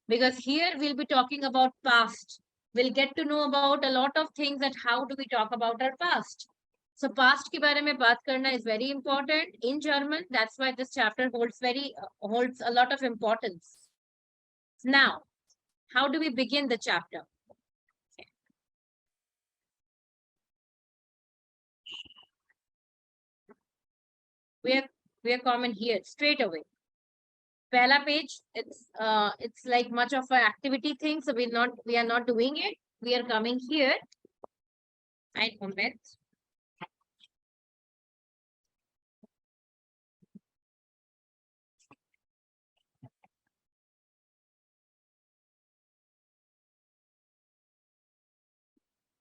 because here we'll be talking about past. We'll get to know about a lot of things that how do we talk about our past. So past के बारे में बात करना is very important in German. That's why this chapter holds a lot of importance. Now, how do we begin the chapter? We are common here straight away. Pehla page, it's like much of an activity thing, so we are not doing it. We are coming here. I comment.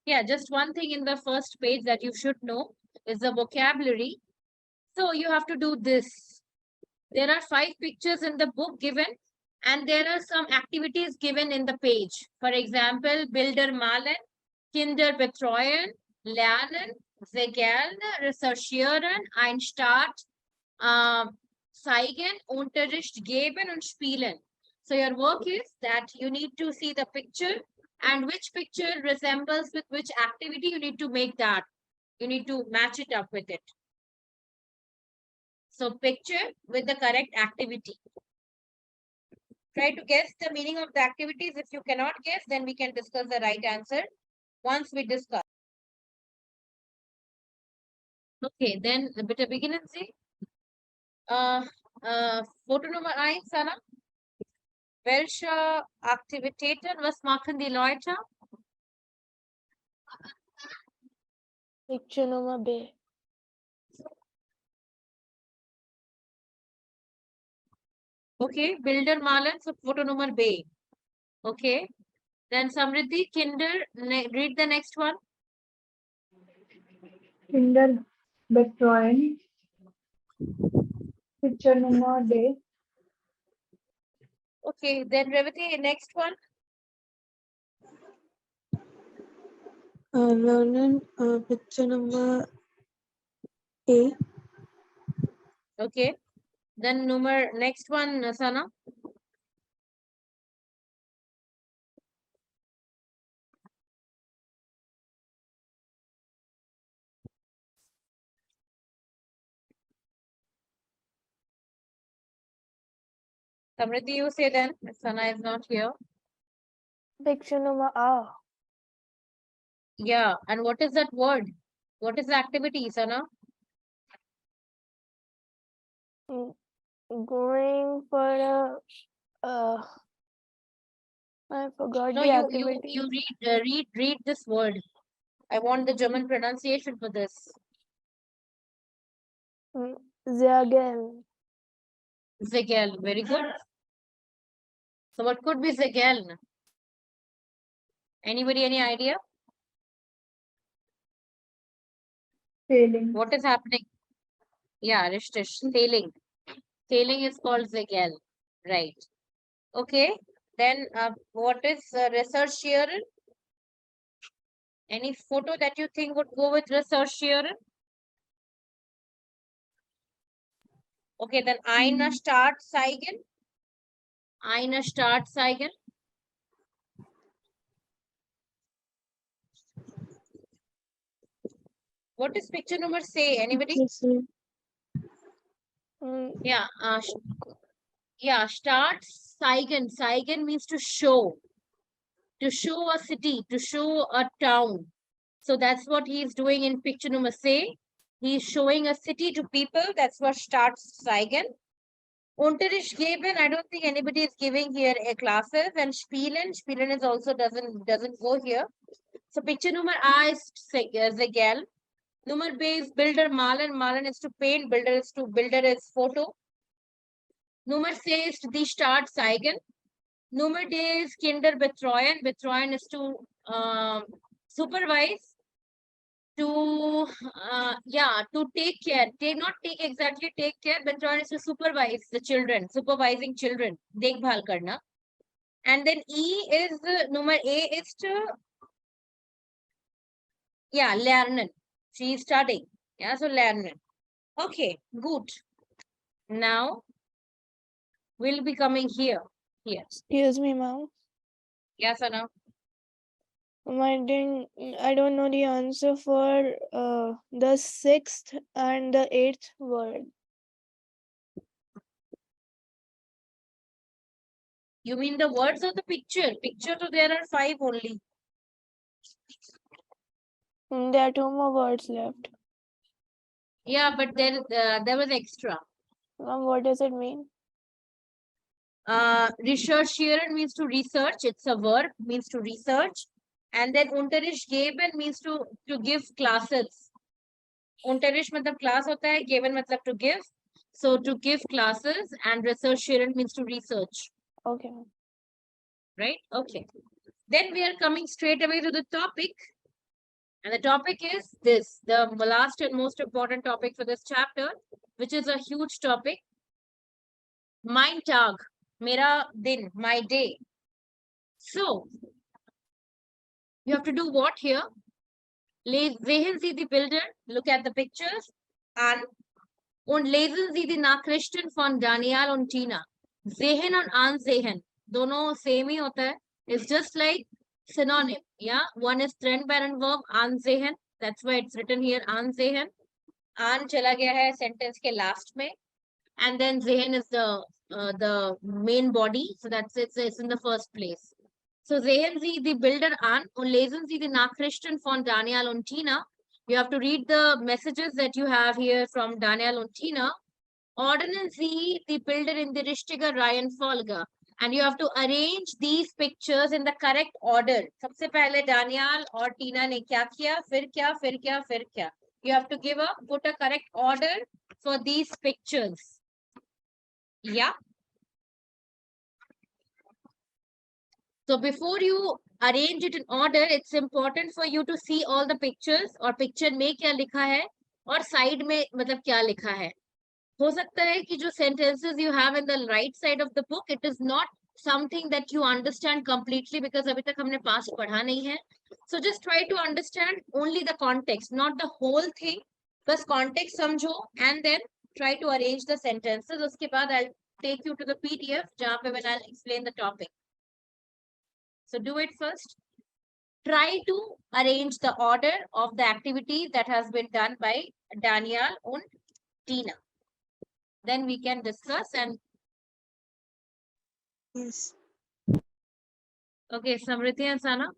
Yeah, just one thing in the first page that you should know is the vocabulary. So you have to do this. There are 5 pictures in the book given, and there are some activities given in the page. For example, Bilder malen, Kinder betreuen, lernen, sehr gerne, recherchieren, ein Start, zeigen, Unterricht geben und spielen. So your work is that you need to see the picture and which picture resembles with which activity. You need to make that. You need to match it up with it. So picture with the correct activity. Try to guess the meaning of the activities. If you cannot guess, then we can discuss the right answer once we discuss. Okay, then bitte beginnen Sie. Foto Nummer 1, Sana. Welche Aktivitäten, was machen die Leute? Picture number B. Okay, Bilder malen, so photo number B. Okay, then Samriddhi, Kinder, read the next one. Kinder betreuen. Picture number D. Okay, then Revati, next one. Lernen, picture number A. Okay, then next one, Sana. Samriddhi, you say then. Sana is not here. Picture number A. Yeah, and what is that word? What is the activity, Sana? Going for I forgot No, the you activity. read this word. I want the German pronunciation for this. Zergel. Zegel, very good. So what could be Zegel? Anybody, any idea? Sailing. What is happening? Yeah, Rishtish, sailing. Sailing is called Zegel, right? Okay, then what is recherchieren? Any photo that you think would go with recherchieren? Okay, then eine Start zeigen. Eine Start zeigen. What is picture number say? Anybody? Yeah, yeah, start zeigen. Zeigen means to show a city, to show a town. So that's what he is doing in picture number say. He is showing a city to people. That's what starts zeigen. Unterricht geben. I don't think anybody is giving here a classes. And spielen. Spielen is also doesn't go here. So picture number A is Zegel. Number B is Bilder malen. Malen is to paint. Builder is photo. Number C is die Start zeigen. Number D is Kinder betreuen. Betreuen is to supervise. To take care. Not take exactly take care. Betreuen is to supervise the children. Supervising children. Dekhbhal karna. And then E is number A is to lernen. She is studying. Yeah, so lernen. Okay, good. Now we'll be coming here. Yes. Excuse me, ma'am. Yes, Anna. I don't know the answer for the 6th and the 8th word. You mean the words or the picture? Picture, so there are 5 only. There are 2 more words left. Yeah, but there was extra. Ma'am, what does it mean? Recherchieren means to research. It's a verb, means to research. And then Unterricht geben means to give classes. Unterricht matlab class hota hai, geben matlab to give. So to give classes, and recherchieren means to research. Okay. Right? Okay. Then we are coming straight away to the topic. And the topic is this, the last and most important topic for this chapter, which is a huge topic. Mein Tag, mera din, my day. So, you have to do what here? Sehen Sie die Bilder, look at the pictures, und lesen Sie die Nachrichten von Daniel und Tina. Sehen und ansehen, dono same ही होता है. It's just like synonym, yeah? One is trend-parent verb, ansehen. That's why it's written here, ansehen. An chala gaya hai sentence ke last mein. And then zehen is the main body. So that's it's in the first place. So sehen Sie die Bilder an und lesen Sie die Nachrichten von Daniel und Tina. You have to read the messages that you have here from Daniel und Tina. Ordnen Sie die Bilder in die richtige Reihenfolge. And you have to arrange these pictures in the correct order. सबसे पहले Daniel और Tina ने क्या किया, फिर क्या, फिर क्या, फिर क्या. You have to put a correct order for these pictures. Yeah. So before you arrange it in order, it's important for you to see all the pictures और picture में क्या लिखा है और side में मतलब क्या लिखा है. हो सकता है कि जो sentences you have in the right side of the book, it is not something that you understand completely because अभी तक हमने past पढ़ा नहीं है. So just try to understand only the context, not the whole thing. बस context समझो and then try to arrange the sentences. उसके बाद I'll take you to the PDF जहाँ पे when I'll explain the topic. So do it first. Try to arrange the order of the activity that has been done by Daniel and Tina. Then we can discuss and. Yes. Okay, Samriti and Sana.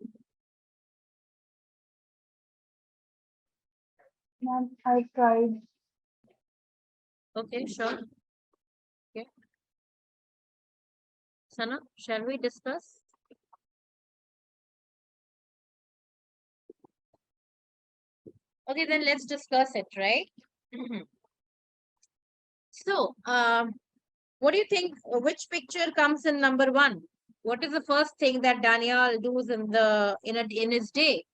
Ma'am, I tried. Okay, sure. Okay. Sana, shall we discuss? Okay, then let's discuss it, right? So, what do you think? Which picture comes in number 1? What is the first thing that Daniel does in his day?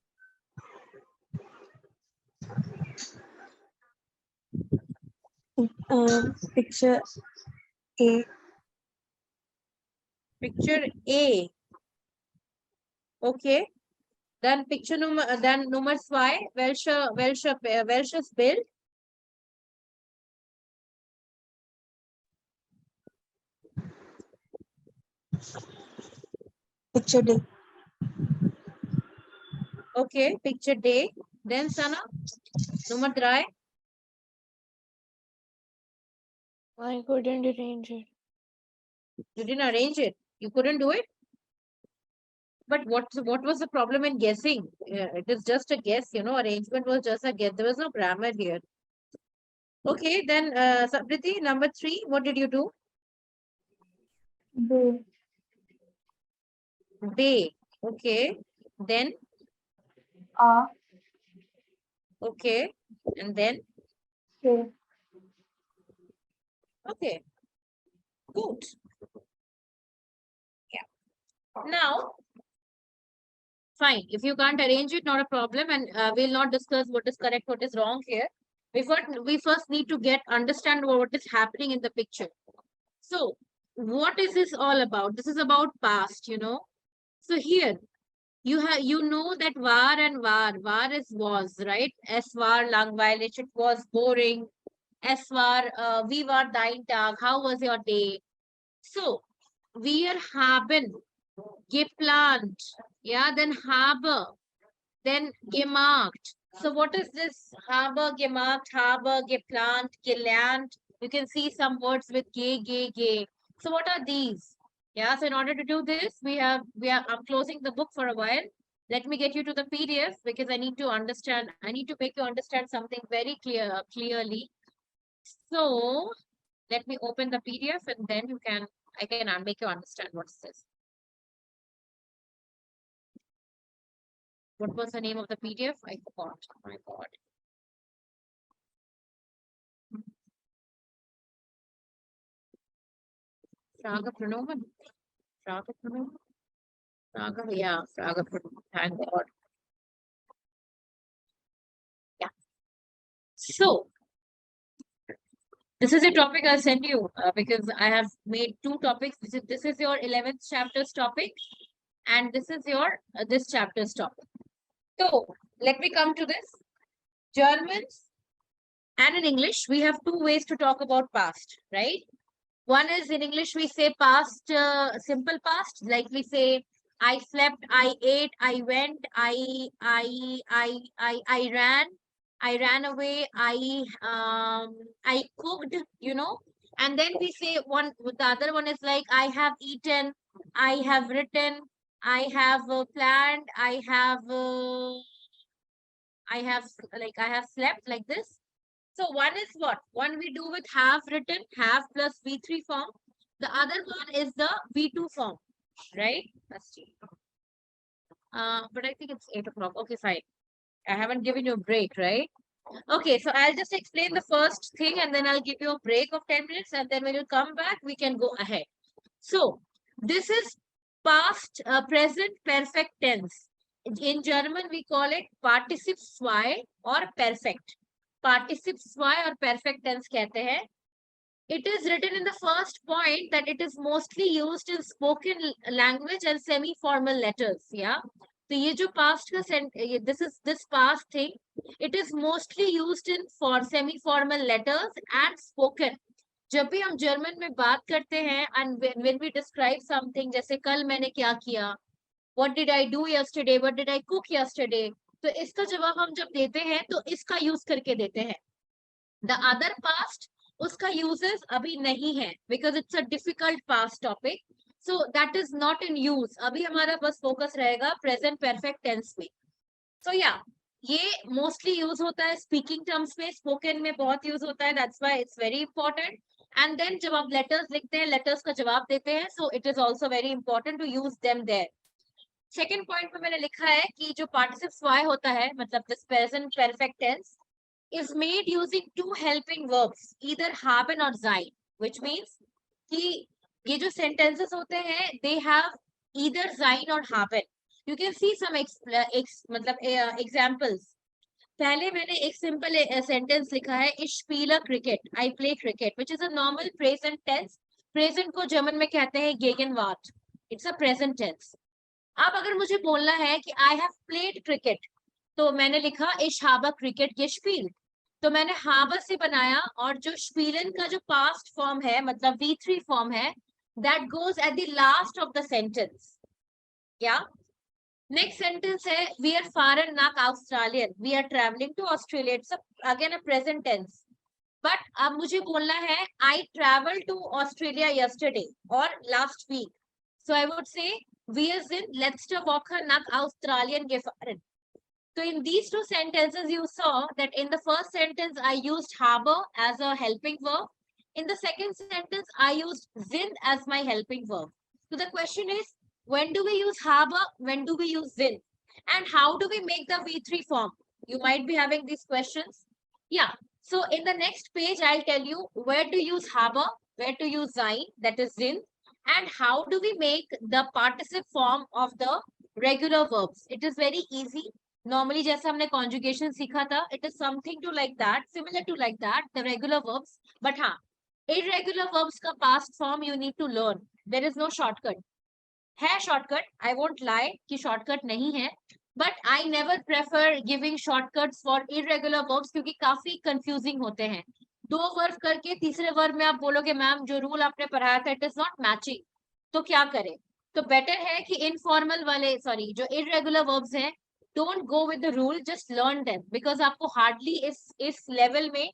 Picture A. Picture A. Okay. Then picture number 2. Welches Bild? Picture D. Okay, picture D. Then Sana, number 3. I couldn't arrange it. You didn't arrange it. You couldn't do it. But what was the problem in guessing? It is just a guess, arrangement was just a guess. There was no grammar here. Okay, then Samriti, number 3, what did you do? They. They. Okay. Then, A. okay. And then, Say. okay. Good. Yeah. Now, fine. If you can't arrange it, not a problem. And we'll not discuss what is correct, what is wrong here. We first need to understand what is happening in the picture. So, what is this all about? This is about past, So here, you know that war and war. War is was, right? Es war langweilig. It was boring. Es war, wie war dein Tag? How was your day? So, wir haben geplant, yeah, then habe, then gemacht. So what is this? Habe gemacht, habe geplant, gelernt. You can see some words with ge. So what are these? Yeah, so in order to do this, I'm closing the book for a while. Let me get you to the PDF because I need to understand, I need to make you understand something very clearly. So let me open the PDF and then I can make you understand what's this. What was the name of the PDF? I forgot. Oh my God. Fraga pronomen. Fraga pronomen. Fraga, yeah, Fraga pronomen. Thank God. Yeah. So this is a topic I'll send you because I have made two topics. This is your 11th chapter's topic, and this is your this chapter's topic. So let me come to this. Germans and in English, we have two ways to talk about past, right? One is in English, we say past, simple past, like we say, I slept, I ate, I went, I ran away, I cooked, you know. And then we say the other one is like, I have eaten, I have written, I have planned, I have slept, like this. So one is what? One we do with have written, have plus V3 form. The other one is the V2 form, right? But I think it's 8 o'clock. Okay, fine. I haven't given you a break, right? Okay, so I'll just explain the first thing and then I'll give you a break of 10 minutes and then when you come back, we can go ahead. So this is past, present perfect tense. In German, we call it participe zwei or perfect. Participe zwei or perfect tense कहते हैं. It is written in the first point that it is mostly used in spoken language and semi-formal letters. Yeah. So ये जो past का this past thing. It is mostly used in for semi-formal letters and spoken. जब भी हम German में बात करते हैं and when we describe something जैसे कल मैंने क्या किया, what did I do yesterday, what did I cook yesterday, तो इसका जवाब हम जब देते हैं तो इसका यूज करके देते हैं. The other past उसका uses अभी नहीं है because it's a difficult past topic, so that is not in use. अभी हमारा बस focus रहेगा present perfect tense में. So yeah, ये mostly use होता है speaking terms में, spoken में बहुत use होता है, that's why it's very important. And then जब आप letters लिखते हैं, letters का जवाब देते हैं, so it is also very important to use them there. Second point पे मैंने लिखा है कि जो participle y होता है, मतलब this present perfect tense is made using two helping verbs, either haben or sein, which means कि ये जो sentences होते हैं, they have either sein or haben. You can see some examples. पहले मैंने एक simple sentence लिखा है, ich spiele cricket, I play cricket, which is a normal present tense. Present को German में कहते हैं Gegenwart. It's a present tense. अब अगर मुझे बोलना है कि I have played cricket, तो मैंने लिखा ich habe cricket gespielt. तो मैंने habe से बनाया और जो spielen का जो past form है, मतलब V3 form है, that goes at the last of the sentence. Yeah. Next sentence है, we are fahren nach Australien. We are traveling to Australia. It's again a present tense. But अब मुझे बोलना है, I traveled to Australia yesterday or last week. So I would say, wir sind letzte Woche nach Australien gefahren. So in these two sentences, you saw that in the first sentence, I used habe as a helping verb. In the second sentence, I used sind as my helping verb. So the question is, when do we use habe? When do we use sind? And how do we make the V3 form? You might be having these questions. Yeah. So in the next page, I'll tell you where to use habe, where to use sein, that is sind, and how do we make the participle form of the regular verbs. It is very easy. Normally जैसे हमने conjugation सीखा था, it is something to like that, similar to like that, the regular verbs. But हाँ, irregular verbs का past form you need to learn. There is no shortcut. है shortcut, I won't lie कि shortcut नहीं है. But I never prefer giving shortcuts for irregular verbs क्योंकि काफी confusing होते हैं. दो वर्ब करके तीसरे वर्ब में आप बोलोगे मैम जो रूल आपने पढ़ाया था, it is not matching. तो क्या करें? तो बेटर है कि इनफॉर्मल वाले सॉरी जो इरेगुलर वर्ब्स हैं, don't go with the rule, just learn them, because आपको हार्डली इस लेवल में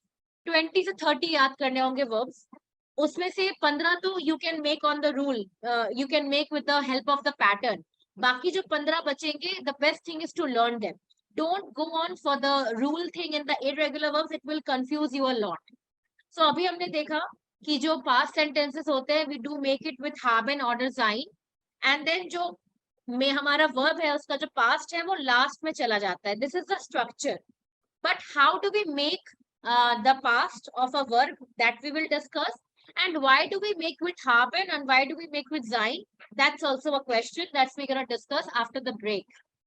20 से 30 याद करने होंगे वर्ब्स. उसमें से 15 तो you can make on the rule, you can make with the help of the pattern. बाकी जो 15 बचेंगे, the best thing is to learn them. Don't go on for the rule thing in the irregular verbs, it will confuse you a lot. So अभी हमने देखा कि जो past sentences होते हैं, we do make it with have and order sign, and then जो में हमारा वर्ब है उसका जो पास्ट है वो लास्ट में चला जाता है. This is the structure. But how do we make the past of a verb, that we will discuss? And why do we make with haben and why do we make with sein? That's also a question that we're going to discuss after the break.